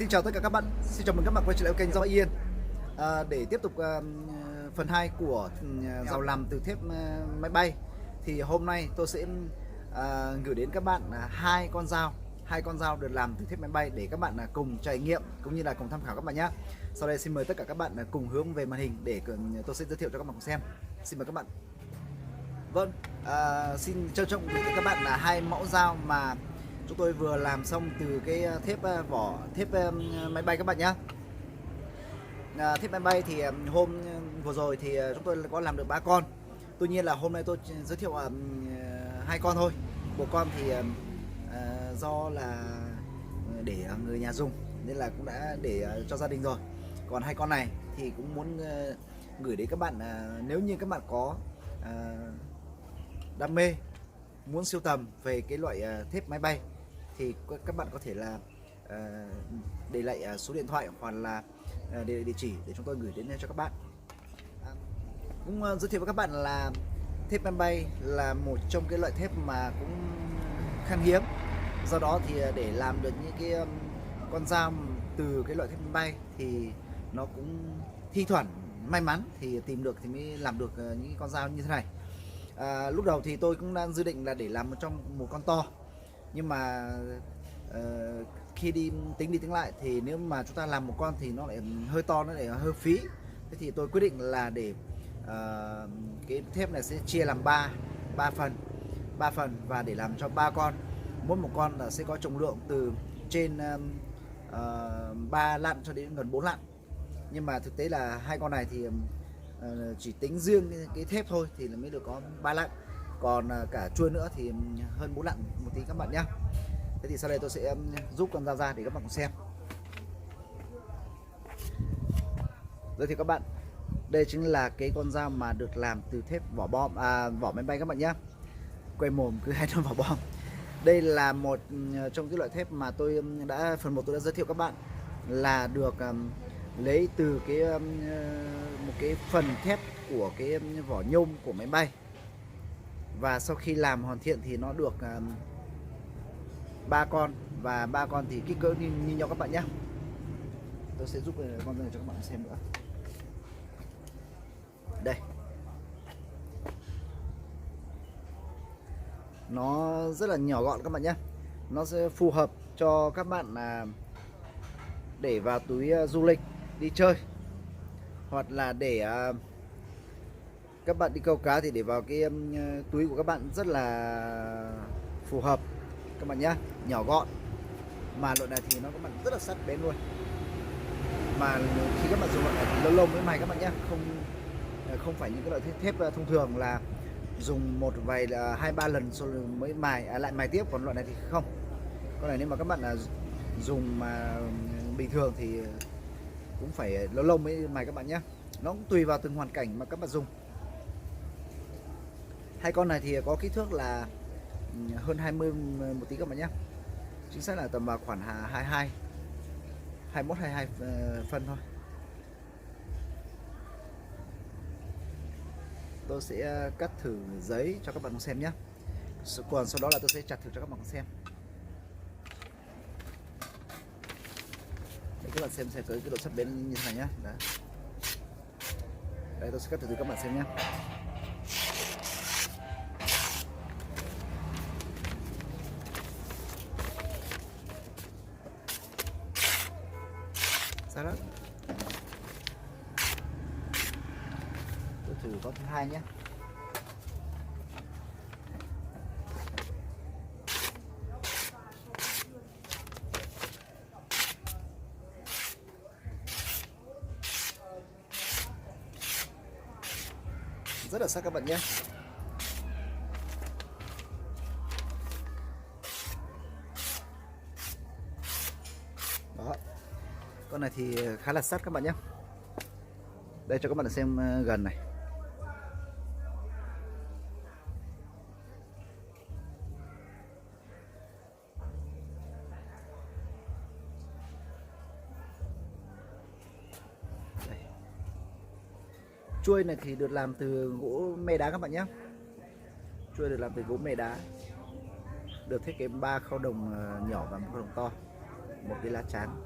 Xin chào tất cả các bạn, xin chào mừng các bạn quay trở lại kênh Gió Yên. Để tiếp tục phần 2 của rào làm từ thép máy bay, thì hôm nay tôi sẽ gửi đến các bạn hai con dao được làm từ thép máy bay để các bạn cùng trải nghiệm cũng như là cùng tham khảo các bạn nhé. Sau đây xin mời tất cả các bạn cùng hướng về màn hình để tôi sẽ giới thiệu cho các bạn cùng xem. Xin mời các bạn. Vâng, xin trân trọng gửi tới các bạn là hai mẫu dao mà chúng tôi vừa làm xong từ cái thép vỏ thép máy bay các bạn nhé. Thép máy bay thì hôm vừa rồi thì chúng tôi có làm được 3 con. Tuy nhiên là hôm nay tôi giới thiệu 2 con thôi. Một con thì do là để người nhà dùng nên là cũng đã để cho gia đình rồi. Còn 2 con này thì cũng muốn gửi đến các bạn, nếu như các bạn có đam mê muốn sưu tầm về cái loại thép máy bay thì các bạn có thể là để lại số điện thoại hoặc là địa chỉ để chúng tôi gửi đến cho các bạn. Cũng giới thiệu với các bạn là thép máy bay là một trong cái loại thép mà cũng khan hiếm, do đó thì để làm được những cái con dao từ cái loại thép máy bay thì nó cũng thi thoảng may mắn thì tìm được thì mới làm được những con dao như thế này. Lúc đầu thì tôi cũng đang dự định là để làm trong một con to, nhưng mà khi tính đi tính lại thì nếu mà chúng ta làm một con thì nó lại hơi to, nó lại hơi phí. Thế thì tôi quyết định là để cái thép này sẽ chia làm 3 phần và để làm cho 3 con. Mỗi một con là sẽ có trọng lượng từ trên 3 lạng cho đến gần 4 lạng. Nhưng mà thực tế là hai con này thì chỉ tính riêng cái thép thôi thì mới được có 3 lạng, còn cả chuôi nữa thì hơn 4 lạng một tí các bạn nhé. Thế thì sau đây tôi sẽ giúp con dao ra để các bạn cùng xem. Giới thiệu các bạn, đây chính là cái con dao mà được làm từ thép vỏ máy bay các bạn nhé. Quay mồm cứ hay nói vỏ bom. Đây là một trong cái loại thép mà tôi phần 1 tôi đã giới thiệu các bạn là được lấy từ một cái phần thép của cái vỏ nhôm của máy bay, và sau khi làm hoàn thiện thì nó được 3 con, và 3 con thì kích cỡ như nhau các bạn nhé. Tôi sẽ giúp con này cho các bạn xem nữa. Đây, nó rất là nhỏ gọn các bạn nhé. Nó sẽ phù hợp cho các bạn để vào túi du lịch đi chơi, hoặc là để các bạn đi câu cá thì để vào cái túi của các bạn rất là phù hợp các bạn nhé. Nhỏ gọn mà loại này thì nó các bạn rất là sắc bén luôn, mà khi các bạn dùng loại này thì lâu lâu mới mài các bạn nhé, không phải những cái loại thép thông thường là dùng một vài 2-3 lần rồi mới mài lại mài tiếp. Còn loại này thì không, con này nếu mà các bạn dùng mà bình thường thì cũng phải lâu lâu mới mài các bạn nhé. Nó cũng tùy vào từng hoàn cảnh mà các bạn dùng. Hai con này thì có kích thước là hơn 20 một tí các bạn nhé, chính xác là tầm vào khoảng 21-22 phân thôi. Tôi sẽ cắt thử giấy cho các bạn xem nhé, còn sau đó là tôi sẽ chặt thử cho các bạn xem. Để các bạn xem cái độ sắc bén như thế này nhé. Đây, tôi sẽ cắt thử cho các bạn xem nhé. Sao đó? Tôi thử con thứ hai nhé. Rất là sắc các bạn nhé. Đó, con này thì khá là sắc các bạn nhé. Đây cho các bạn xem gần này. Đây. Chuôi này thì được làm từ gỗ me đá các bạn nhé. Chuôi được làm từ gỗ me đá, được thiết kế 3 khâu đồng nhỏ và 1 khâu đồng to, một cái lá chắn.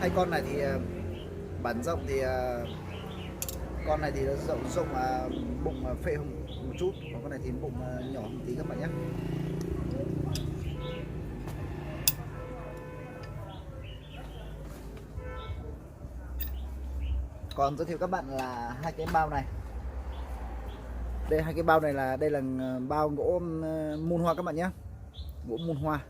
Hai con này thì bản rộng thì con này thì nó rộng mà bụng phệ hơn một chút, còn con này thì bụng nhỏ một tí các bạn nhé. Còn giới thiệu các bạn là hai cái bao này. Đây, hai cái bao này là đây là bao gỗ mun hoa các bạn nhé, gỗ mun hoa.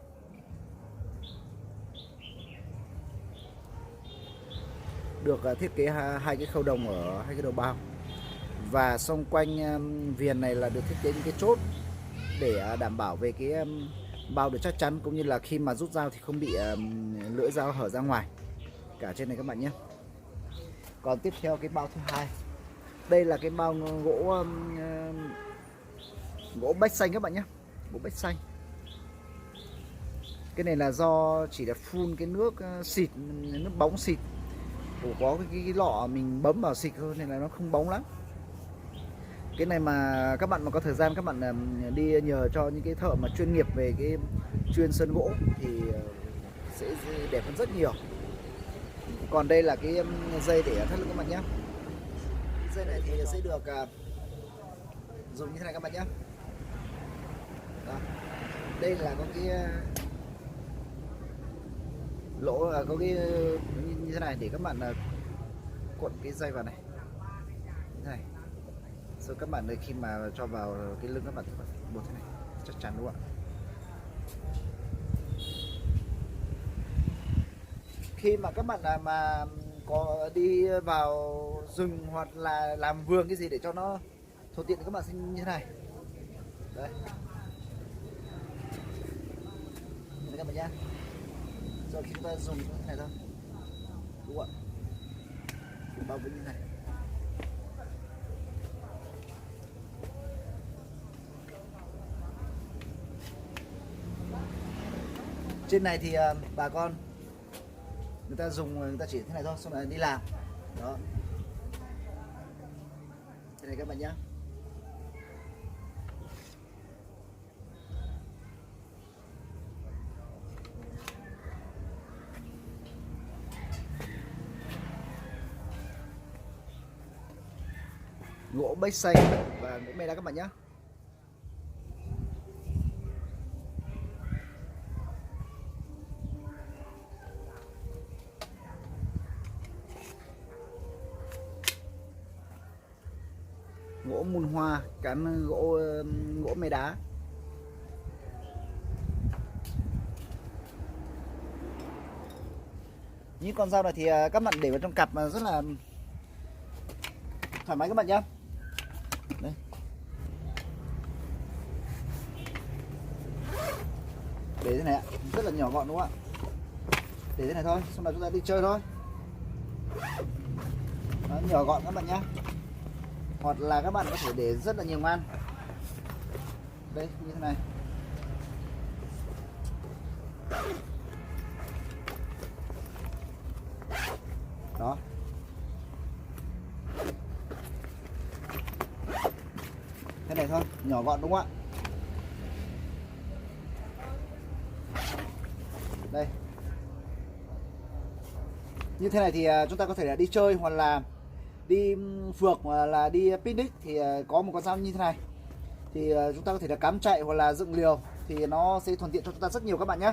Được thiết kế hai cái khâu đồng ở hai cái đầu bao, và xung quanh viền này là được thiết kế những cái chốt để đảm bảo về cái bao được chắc chắn, cũng như là khi mà rút dao thì không bị lưỡi dao hở ra ngoài cả trên này các bạn nhé. Còn tiếp theo cái bao thứ hai, đây là cái bao gỗ bách xanh các bạn nhé, gỗ bách xanh. Cái này là do chỉ là phun cái nước xịt, nước bóng xịt, có cái lọ mình bấm vào xịt thôi nên là nó không bóng lắm. Cái này mà các bạn mà có thời gian các bạn đi nhờ cho những cái thợ mà chuyên nghiệp về cái chuyên sơn gỗ thì sẽ đẹp hơn rất nhiều. Còn đây là cái dây để thắt lưng các bạn nhé. Dây này thì sẽ được dùng như thế này các bạn nhé. Đó. Đây là có cái lỗ, có cái như thế này để các bạn cuộn cái dây vào này, như thế này. Rồi các bạn khi mà cho vào cái lưng các bạn buộc thế này chắc chắn đúng không ạ? Khi mà các bạn mà có đi vào rừng hoặc là làm vườn cái gì để cho nó thuận tiện thì các bạn sẽ như thế này. Đây. Đây các bạn nhé. Rồi khi chúng ta dùng như thế này thôi. Đúng không ạ? Bao vĩnh như thế này. Trên này thì bà con người ta dùng, người ta chỉ thế này thôi, xong rồi đi làm. Đó. Thế này các bạn nhé. Gỗ bách xanh và gỗ me đá các bạn nhé. Gỗ mun hoa, cán gỗ me đá. Những con dao này thì các bạn để vào trong cặp mà rất là thoải mái các bạn nhé. Đây. Để thế này ạ, rất là nhỏ gọn đúng không ạ? Để thế này thôi, xong rồi chúng ta đi chơi thôi. Đó, nhỏ gọn các bạn nhé. Hoặc là các bạn có thể để rất là nhiều ngăn. Đây, như thế này. Đó. Thế này thôi, nhỏ gọn đúng không ạ? Đây. Như thế này thì chúng ta có thể là đi chơi hoặc là đi phượt hoặc là đi picnic thì có một con dao như thế này thì chúng ta có thể là cắm trại hoặc là dựng liều thì nó sẽ thuận tiện cho chúng ta rất nhiều các bạn nhé.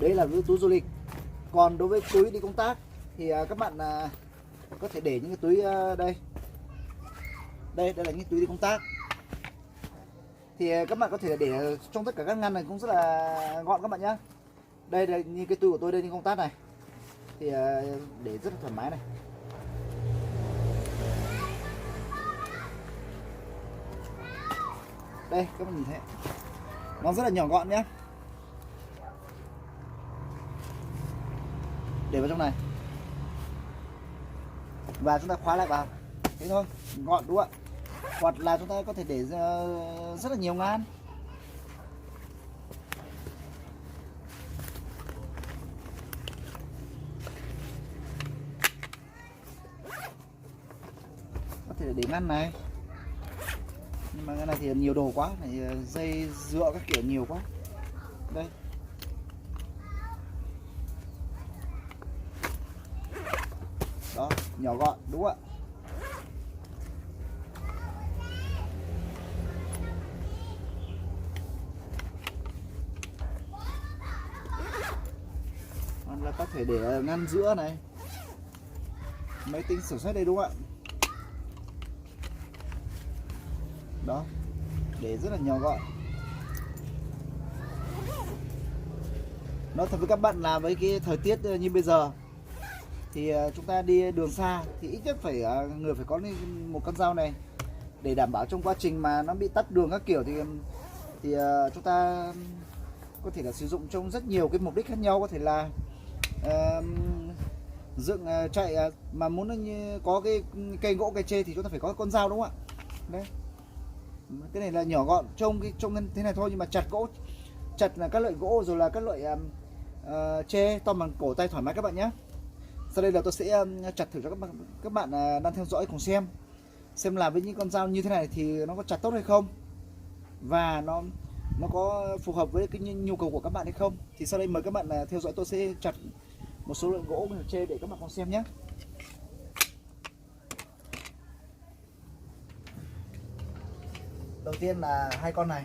Đấy là với túi du lịch. Còn đối với túi đi công tác thì các bạn có thể để những cái túi đây. Đây là những túi đi công tác. Thì các bạn có thể để trong tất cả các ngăn này cũng rất là gọn các bạn nhé. Đây là như cái túi của tôi đây đi công tác này. Thì để rất là thoải mái này. Đây các bạn nhìn thấy nó rất là nhỏ gọn nhé. Để vào trong này và chúng ta khóa lại vào, thế thôi, gọn đúng không ạ? Hoặc là chúng ta có thể để rất là nhiều ngăn. Có thể để ngăn này, nhưng mà cái này thì nhiều đồ quá, này dây dựa các kiểu nhiều quá. Đây. Đó, nhỏ gọn đúng không ạ? Hoặc là có thể để ngăn giữa này, máy tính sổ sách đây đúng không ạ? Đó, để rất là nhỏ gọn. Nói thật với các bạn là với cái thời tiết như bây giờ thì chúng ta đi đường xa thì ít nhất phải người phải có một con dao này để đảm bảo trong quá trình mà nó bị tắc đường các kiểu thì chúng ta có thể là sử dụng trong rất nhiều cái mục đích khác nhau. Có thể là dựng chạy mà muốn có cái cây gỗ cây tre thì chúng ta phải có con dao đúng không ạ? Đấy, cái này là nhỏ gọn trông thế này thôi, nhưng mà chặt gỗ, chặt là các loại gỗ rồi là các loại tre to bằng cổ tay thoải mái các bạn nhé. Sau đây là tôi sẽ chặt thử cho các bạn đang theo dõi cùng xem là với những con dao như thế này thì nó có chặt tốt hay không, và nó có phù hợp với cái nhu cầu của các bạn hay không. Thì sau đây mời các bạn theo dõi tôi sẽ chặt một số lượng gỗ tre để các bạn cùng xem nhé. Đầu tiên là hai con này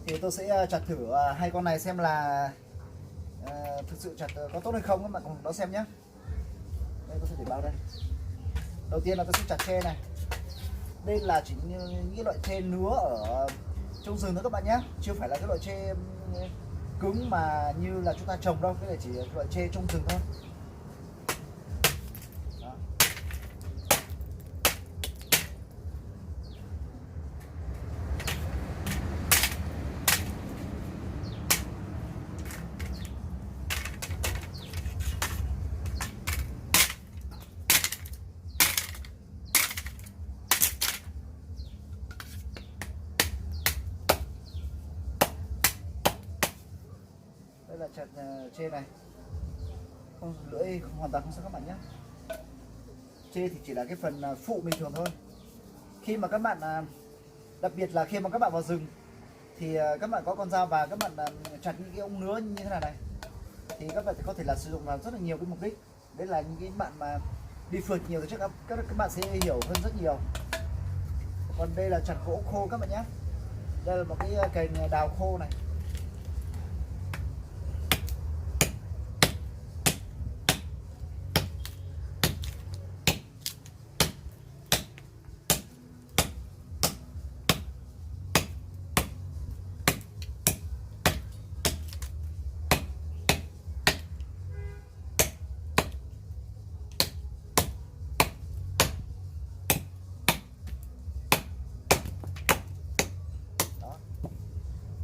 thì tôi sẽ chặt thử hai con này xem là thực sự chặt có tốt hay không, các bạn cùng đón xem nhé. Đây tôi sẽ để bao đây. Đầu tiên là tôi sẽ chặt tre này. Đây là chỉ những loại tre nứa ở trong rừng thôi các bạn nhé, chưa phải là cái loại tre cứng mà như là chúng ta trồng đâu. Cái này chỉ loại tre trong rừng thôi. Đó. Đây là chặt tre này, không lưỡi hoàn toàn không sao các bạn nhé. Tre thì chỉ là cái phần phụ bình thường thôi. Khi mà các bạn đặc biệt là khi mà các bạn vào rừng thì các bạn có con dao và các bạn chặt những cái ống nứa như thế này thì các bạn có thể là sử dụng vào rất là nhiều cái mục đích. Đấy là những cái bạn mà đi phượt nhiều thì chắc các bạn sẽ hiểu hơn rất nhiều. Còn đây là chặt gỗ khô các bạn nhé. Đây là một cái cành đào khô này.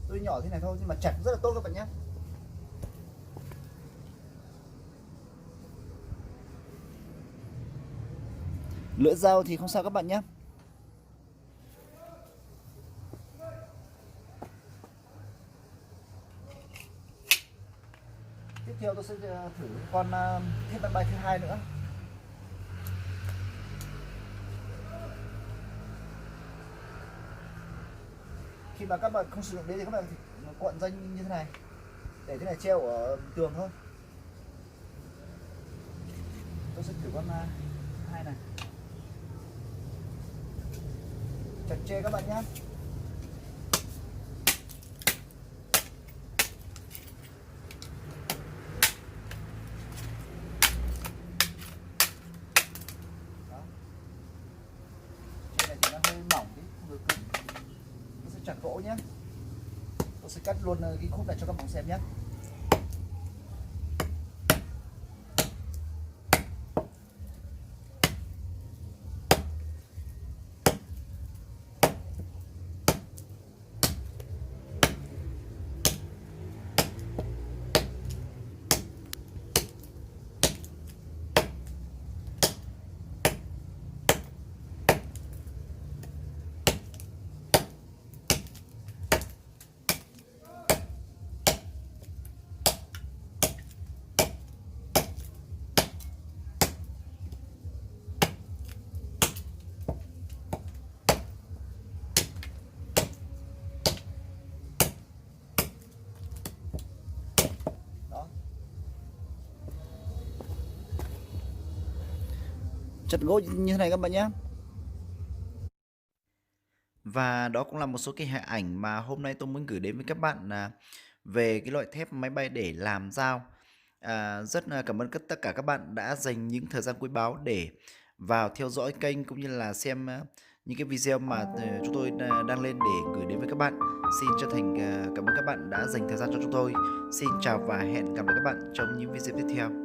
Tôi nhỏ thế này thôi nhưng mà chặt rất là tốt các bạn nhé. Lưỡi dao thì không sao các bạn nhé. Tiếp theo tôi sẽ thử con thép máy bay thứ hai nữa. Khi mà các bạn không sử dụng đến thì các bạn cuộn dây như thế này, để thế này treo ở tường thôi. Tôi sẽ thử con hai này, chặt tre các bạn nhé. Đó. Tre này thì nó hơi mỏng tí, không được cứng. Tôi sẽ chặt gỗ nhé. Tôi sẽ cắt luôn cái khúc này cho các bạn xem nhé. chặt gỗ như thế này các bạn nhé. Và đó cũng là một số cái hình ảnh mà hôm nay tôi muốn gửi đến với các bạn về cái loại thép máy bay để làm dao. Rất là cảm ơn tất cả các bạn đã dành những thời gian quý báu để vào theo dõi kênh cũng như là xem những cái video mà chúng tôi đang lên để gửi đến với các bạn. Xin chân thành cảm ơn các bạn đã dành thời gian cho chúng tôi. Xin chào và hẹn gặp lại các bạn trong những video tiếp theo.